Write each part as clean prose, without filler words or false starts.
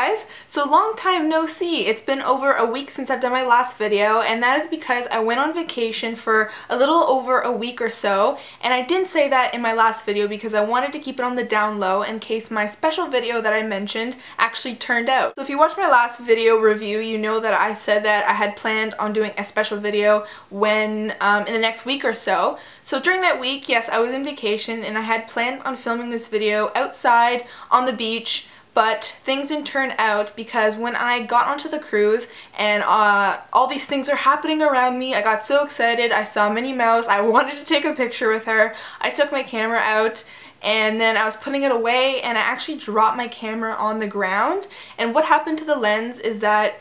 guys! So long time no see. It's been over a week since I've done my last video, and that is because I went on vacation for a little over a week or so, and I didn't say that in my last video because I wanted to keep it on the down low in case my special video that I mentioned actually turned out. So if you watched my last video review, you know that I said that I had planned on doing a special video when in the next week or so. So during that week, yes, I was in vacation and I had planned on filming this video outside on the beach, but things didn't turn out because when I got onto the cruise and all these things are happening around me, I got so excited. I saw Minnie Mouse. I wanted to take a picture with her. I took my camera out and then I was putting it away and I actually dropped my camera on the ground. And what happened to the lens is that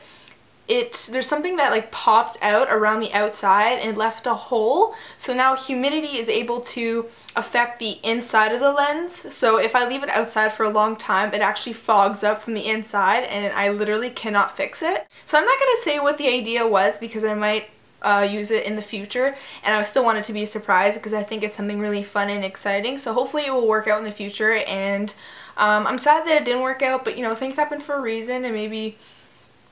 there's something that like popped out around the outside and left a hole. So now humidity is able to affect the inside of the lens. So if I leave it outside for a long time, it actually fogs up from the inside and I literally cannot fix it. So I'm not going to say what the idea was because I might use it in the future, and I still want it to be a surprise because I think it's something really fun and exciting. So hopefully it will work out in the future, and I'm sad that it didn't work out, but you know, things happen for a reason and maybe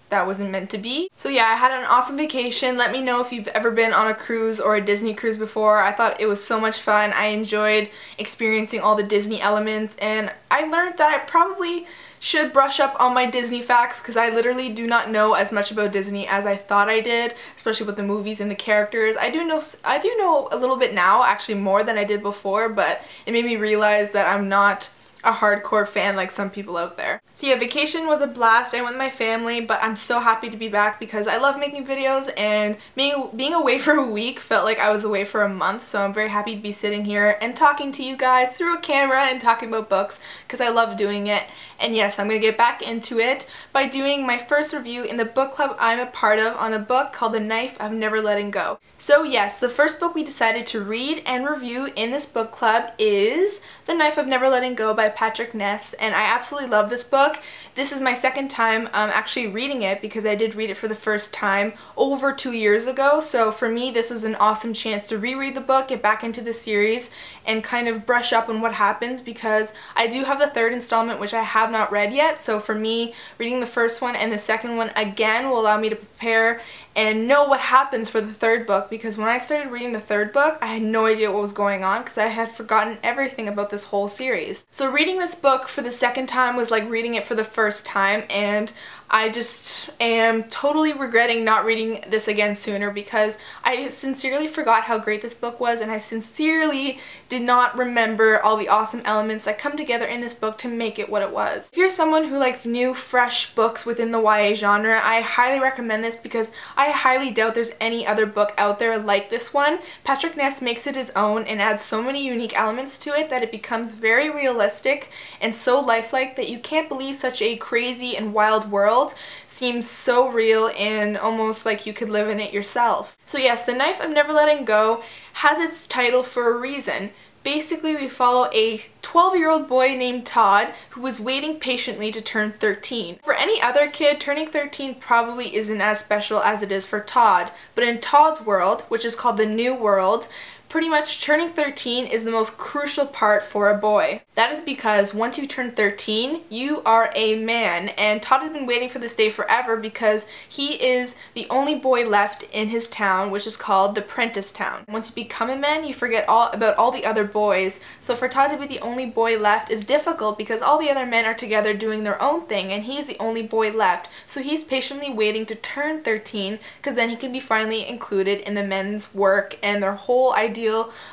that wasn't meant to be. So yeah, I had an awesome vacation. Let me know if you've ever been on a cruise or a Disney cruise before. I thought it was so much fun. I enjoyed experiencing all the Disney elements, and I learned that I probably should brush up on my Disney facts because I literally do not know as much about Disney as I thought I did, especially with the movies and the characters. I do know a little bit now, actually more than I did before, but it made me realize that I'm not a hardcore fan like some people out there. So yeah, vacation was a blast. I went with my family, but I'm so happy to be back because I love making videos, and being away for a week felt like I was away for a month, so I'm very happy to be sitting here and talking to you guys through a camera and talking about books because I love doing it. And yes, I'm going to get back into it by doing my first review in the book club I'm a part of on a book called The Knife of Never Letting Go. So yes, the first book we decided to read and review in this book club is The Knife of Never Letting Go by Patrick Ness, and I absolutely love this book. This is my second time actually reading it because I did read it for the first time over 2 years ago, so for me this was an awesome chance to reread the book, get back into the series, and kind of brush up on what happens because I do have the third installment which I have not read yet, so for me reading the first one and the second one again will allow me to prepare and know what happens for the third book, because when I started reading the third book I had no idea what was going on because I had forgotten everything about this whole series. So reading this book for the second time was like reading it for the first time, and I just am totally regretting not reading this again sooner because I sincerely forgot how great this book was, and I sincerely did not remember all the awesome elements that come together in this book to make it what it was. If you're someone who likes new, fresh books within the YA genre, I highly recommend this because I highly doubt there's any other book out there like this one. Patrick Ness makes it his own and adds so many unique elements to it that it becomes very realistic and so lifelike that you can't believe such a crazy and wild world seems so real and almost like you could live in it yourself. So yes, The Knife of Never Letting Go has its title for a reason. Basically, we follow a 12-year-old boy named Todd who is waiting patiently to turn 13. For any other kid, turning 13 probably isn't as special as it is for Todd, but in Todd's world, which is called the New World, pretty much turning 13 is the most crucial part for a boy. That is because once you turn 13, you are a man, and Todd has been waiting for this day forever because he is the only boy left in his town, which is called the Prentice Town. Once you become a man, you forget all about all the other boys, so for Todd to be the only boy left is difficult because all the other men are together doing their own thing and he's the only boy left. So he's patiently waiting to turn 13 because then he can be finally included in the men's work and their whole ideal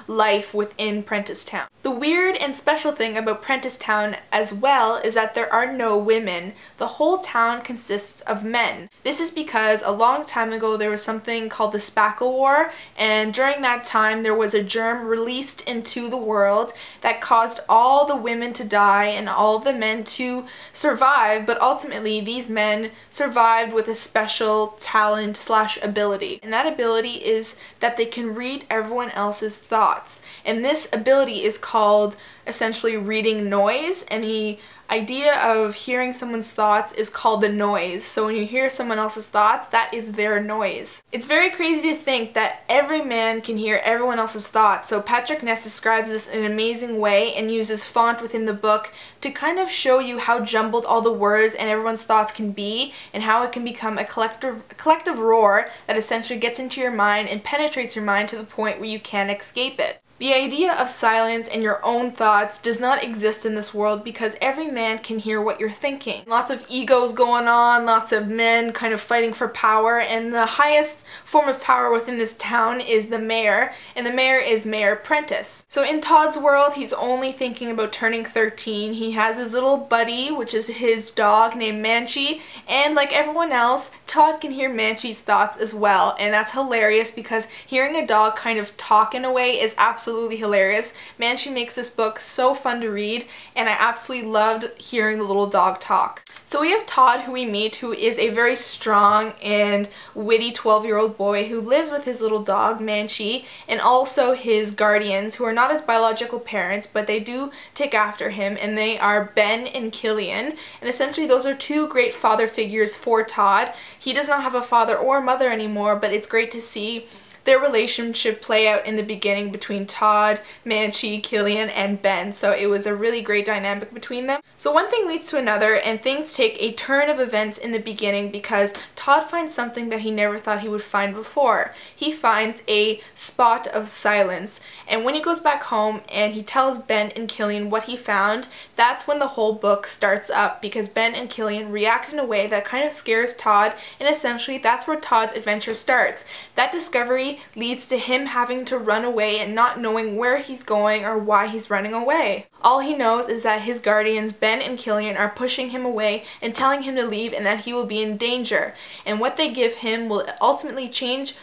life within Prentice Town. The weird and special thing about Prentice Town as well is that there are no women. The whole town consists of men. This is because a long time ago there was something called the Spackle War, and during that time there was a germ released into the world that caused all the women to die and all of the men to survive, but ultimately these men survived with a special talent slash ability, and that ability is that they can read everyone else's thoughts, and this ability is called essentially reading noise, and the idea of hearing someone's thoughts is called the noise. So when you hear someone else's thoughts, that is their noise. It's very crazy to think that every man can hear everyone else's thoughts. So Patrick Ness describes this in an amazing way and uses font within the book to kind of show you how jumbled all the words and everyone's thoughts can be, and how it can become a collective roar that essentially gets into your mind and penetrates your mind to the point where you can't escape it. The idea of silence and your own thoughts does not exist in this world because every man can hear what you're thinking. Lots of egos going on, lots of men kind of fighting for power, and the highest form of power within this town is the mayor, and the mayor is Mayor Prentice. So in Todd's world, he's only thinking about turning 13. He has his little buddy, which is his dog named Manchi, and like everyone else, Todd can hear Manchi's thoughts as well, and that's hilarious because hearing a dog kind of talk in a way is absolutely hilarious. Manchi makes this book so fun to read, and I absolutely loved hearing the little dog talk. So we have Todd, who we meet, who is a very strong and witty 12-year-old boy who lives with his little dog, Manchi, and also his guardians, who are not his biological parents, but they do take after him, and they are Ben and Killian. And essentially those are two great father figures for Todd. He does not have a father or mother anymore, but it's great to see their relationship play out in the beginning between Todd, Manchi, Killian, and Ben. So it was a really great dynamic between them. So one thing leads to another, and things take a turn of events in the beginning because Todd finds something that he never thought he would find before. He finds a spot of silence, and when he goes back home and he tells Ben and Killian what he found, that's when the whole book starts up, because Ben and Killian react in a way that kind of scares Todd, and essentially that's where Todd's adventure starts. That discovery leads to him having to run away and not knowing where he's going or why he's running away. All he knows is that his guardians, Ben and Killian, are pushing him away and telling him to leave and that he will be in danger. And what they give him will ultimately change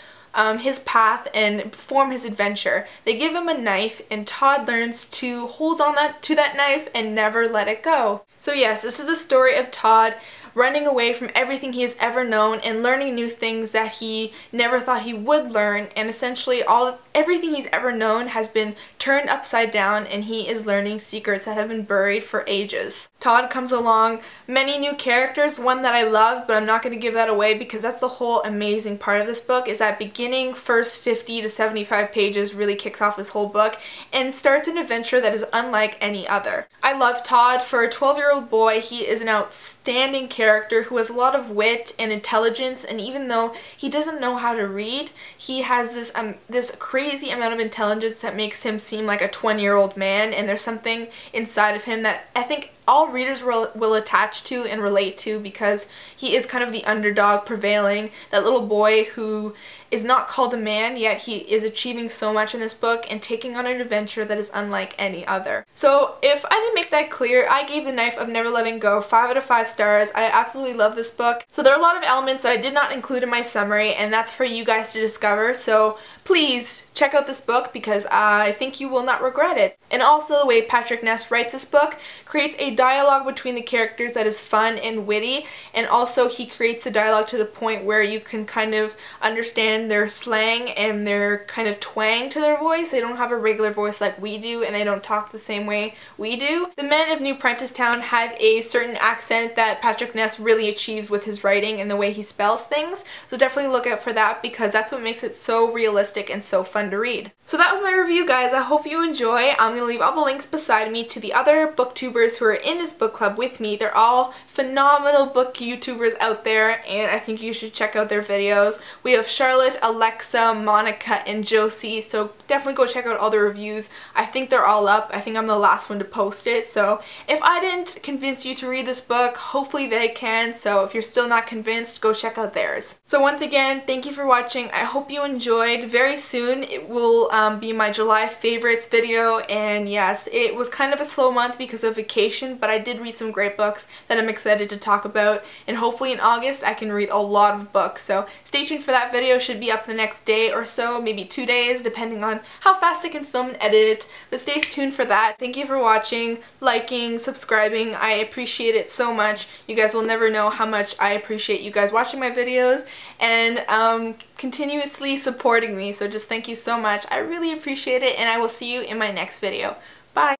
his path and form his adventure. They give him a knife, and Todd learns to hold on to that knife and never let it go. So yes, this is the story of Todd running away from everything he has ever known and learning new things that he never thought he would learn, and essentially everything he's ever known has been turned upside down, and he is learning secrets that have been buried for ages. Todd comes along, many new characters, one that I love, but I'm not going to give that away because that's the whole amazing part of this book, is that beginning first 50 to 75 pages really kicks off this whole book and starts an adventure that is unlike any other. I love Todd. For a 12-year-old boy, he is an outstanding character who has a lot of wit and intelligence, and even though he doesn't know how to read, he has this crazy amount of intelligence that makes him seem like a 20-year-old man, and there's something inside of him that I think all readers will attach to and relate to, because he is kind of the underdog prevailing, that little boy who is not called a man, yet he is achieving so much in this book and taking on an adventure that is unlike any other. So if I didn't make that clear, I gave The Knife of Never Letting Go 5 out of 5 stars. I absolutely love this book. So there are a lot of elements that I did not include in my summary, and that's for you guys to discover. So please check out this book because I think you will not regret it. And also the way Patrick Ness writes this book creates a dialogue between the characters that is fun and witty, and also he creates the dialogue to the point where you can kind of understand their slang and their kind of twang to their voice. They don't have a regular voice like we do, and they don't talk the same way we do. The men of New Prenticetown have a certain accent that Patrick Ness really achieves with his writing and the way he spells things, so definitely look out for that because that's what makes it so realistic and so fun to read. So that was my review, guys. I hope you enjoy. I'm going to leave all the links beside me to the other booktubers who are in this book club with me. They're all phenomenal book YouTubers out there, and I think you should check out their videos. We have Charlotte, Alexa, Monica, and Jocie, so definitely go check out all the reviews. I think they're all up. I think I'm the last one to post it, so if I didn't convince you to read this book, hopefully they can, so if you're still not convinced, go check out theirs. So once again, thank you for watching. I hope you enjoyed. Very soon it will be my July favorites video, and yes, it was kind of a slow month because of vacation, but I did read some great books that I'm excited to talk about, and hopefully in August I can read a lot of books, so stay tuned for that video. Should be up the next day or so, maybe 2 days, depending on how fast I can film and edit it, but stay tuned for that. Thank you for watching, liking, subscribing. I appreciate it so much. You guys will never know how much I appreciate you guys watching my videos and continuously supporting me, so just thank you so much. I really appreciate it, and I will see you in my next video.